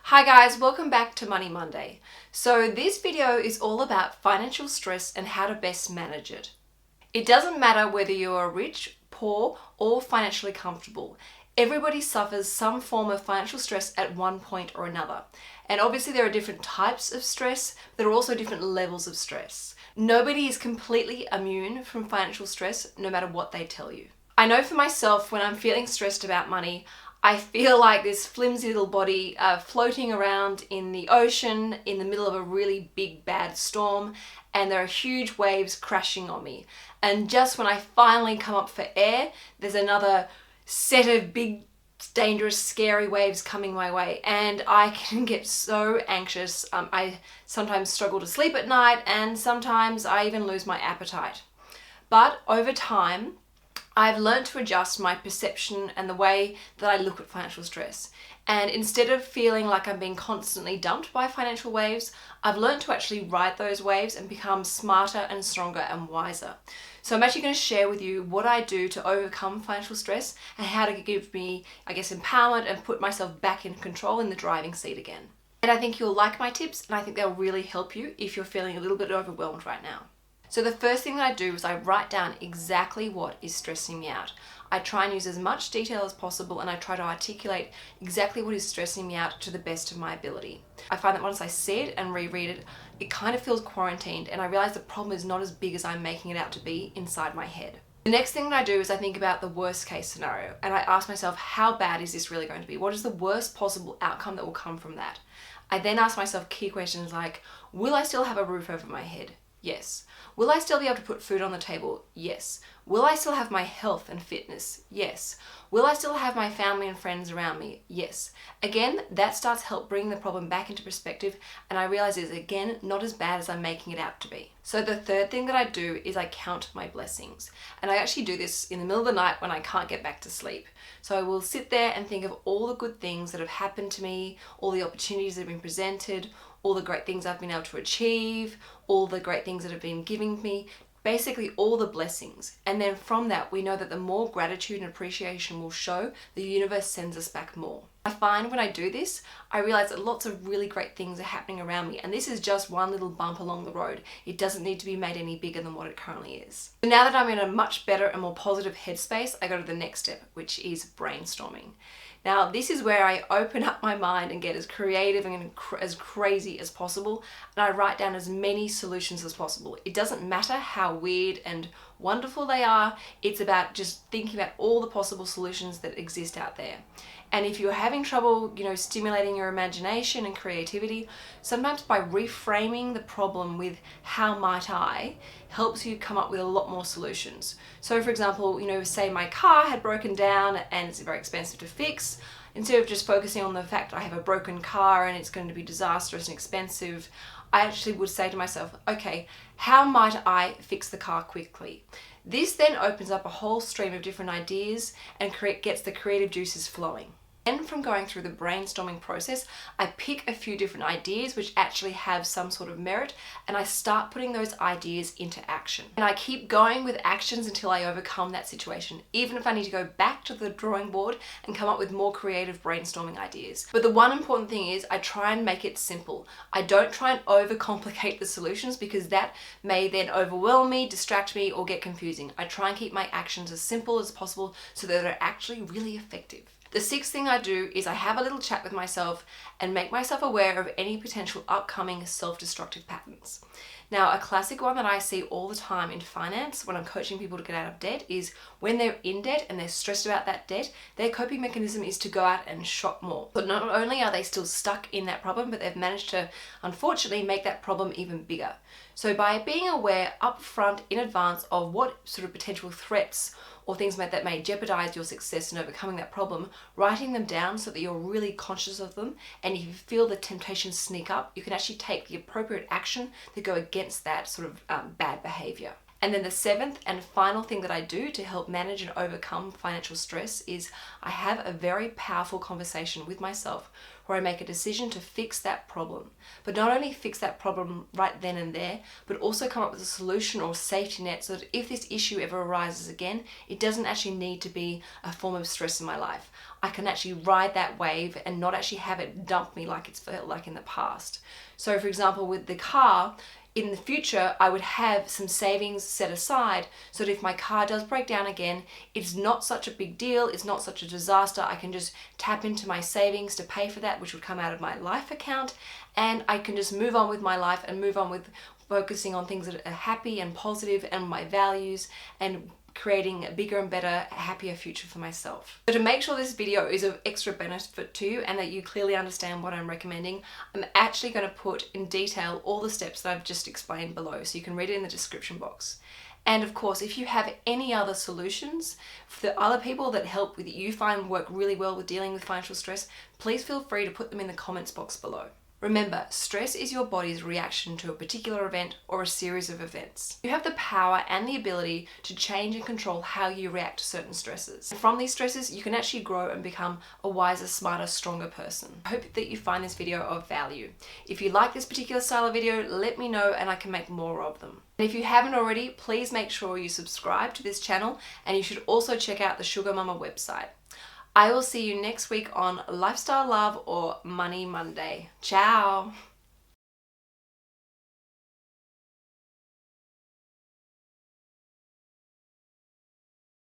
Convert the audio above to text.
Hi guys, welcome back to Money Monday. So this video is all about financial stress and how to best manage it. It doesn't matter whether you are rich, poor, or financially comfortable. Everybody suffers some form of financial stress at one point or another. And obviously there are different types of stress, but there are also different levels of stress. Nobody is completely immune from financial stress, no matter what they tell you. I know for myself, when I'm feeling stressed about money, I feel like this flimsy little body floating around in the ocean in the middle of a really big bad storm, and there are huge waves crashing on me. And just when I finally come up for air, there's another set of big, dangerous, scary waves coming my way, and I can get so anxious. I sometimes struggle to sleep at night, and sometimes I even lose my appetite. But over time, I've learned to adjust my perception and the way that I look at financial stress. And instead of feeling like I'm being constantly dumped by financial waves, I've learned to actually ride those waves and become smarter and stronger and wiser. So I'm actually going to share with you what I do to overcome financial stress and how to give me, empowerment and put myself back in control in the driving seat again. And I think you'll like my tips, and I think they'll really help you if you're feeling a little bit overwhelmed right now. So the first thing that I do is I write down exactly what is stressing me out. I try and use as much detail as possible, and I try to articulate exactly what is stressing me out to the best of my ability. I find that once I see it and reread it, it kind of feels quarantined, and I realize the problem is not as big as I'm making it out to be inside my head. The next thing that I do is I think about the worst case scenario, and I ask myself, how bad is this really going to be? What is the worst possible outcome that will come from that? I then ask myself key questions like, will I still have a roof over my head? Yes. Will I still be able to put food on the table? Yes. Will I still have my health and fitness? Yes. Will I still have my family and friends around me? Yes. Again, that starts help bring the problem back into perspective, and I realize it's again not as bad as I'm making it out to be. So the third thing that I do is I count my blessings. And I actually do this in the middle of the night when I can't get back to sleep. So I will sit there and think of all the good things that have happened to me, all the opportunities that have been presented, all the great things I've been able to achieve, all the great things that have been given me, basically all the blessings. And then from that, we know that the more gratitude and appreciation we'll show, the universe sends us back more. I find when I do this, I realize that lots of really great things are happening around me, and this is just one little bump along the road. It doesn't need to be made any bigger than what it currently is. So now that I'm in a much better and more positive headspace, I go to the next step, which is brainstorming. Now, this is where I open up my mind and get as creative and as crazy as possible, and I write down as many solutions as possible. It doesn't matter how weird and wonderful they are, it's about just thinking about all the possible solutions that exist out there. And if you're having trouble, stimulating your imagination and creativity, sometimes by reframing the problem with how might I helps you come up with a lot more solutions. So for example, say my car had broken down and it's very expensive to fix. Instead of just focusing on the fact I have a broken car and it's going to be disastrous and expensive, I actually would say to myself, okay, how might I fix the car quickly? This then opens up a whole stream of different ideas and gets the creative juices flowing. And from going through the brainstorming process, I pick a few different ideas which actually have some sort of merit, and I start putting those ideas into action. And I keep going with actions until I overcome that situation, even if I need to go back to the drawing board and come up with more creative brainstorming ideas. But the one important thing is I try and make it simple. I don't try and overcomplicate the solutions, because that may then overwhelm me, distract me, or get confusing. I try and keep my actions as simple as possible so that they're actually really effective. The sixth thing I do is I have a little chat with myself and make myself aware of any potential upcoming self-destructive patterns. Now, a classic one that I see all the time in finance when I'm coaching people to get out of debt is when they're in debt and they're stressed about that debt, their coping mechanism is to go out and shop more. But not only are they still stuck in that problem, but they've managed to, unfortunately, make that problem even bigger. So by being aware upfront in advance of what sort of potential threats or things that may jeopardize your success in overcoming that problem, writing them down so that you're really conscious of them, and if you feel the temptation sneak up, you can actually take the appropriate action to go against that sort of bad behavior. And then the seventh and final thing that I do to help manage and overcome financial stress is I have a very powerful conversation with myself where I make a decision to fix that problem. But not only fix that problem right then and there, but also come up with a solution or safety net so that if this issue ever arises again, it doesn't actually need to be a form of stress in my life. I can actually ride that wave and not actually have it dump me like it's felt like in the past. So for example, with the car, in the future, I would have some savings set aside so that if my car does break down again, it's not such a big deal, it's not such a disaster. I can just tap into my savings to pay for that, which would come out of my life account, and I can just move on with my life and move on with focusing on things that are happy and positive and my values and creating a bigger and better, happier future for myself. So to make sure this video is of extra benefit to you and that you clearly understand what I'm recommending, I'm actually going to put in detail all the steps that I've just explained below, so you can read it in the description box. And of course, if you have any other solutions for the other people that help with you find work really well with dealing with financial stress, please feel free to put them in the comments box below. Remember, stress is your body's reaction to a particular event or a series of events. You have the power and the ability to change and control how you react to certain stresses. From these stresses, you can actually grow and become a wiser, smarter, stronger person. I hope that you find this video of value. If you like this particular style of video, let me know and I can make more of them. And if you haven't already, please make sure you subscribe to this channel, and you should also check out the Sugar Mama website. I will see you next week on Lifestyle Love or Money Monday. Ciao!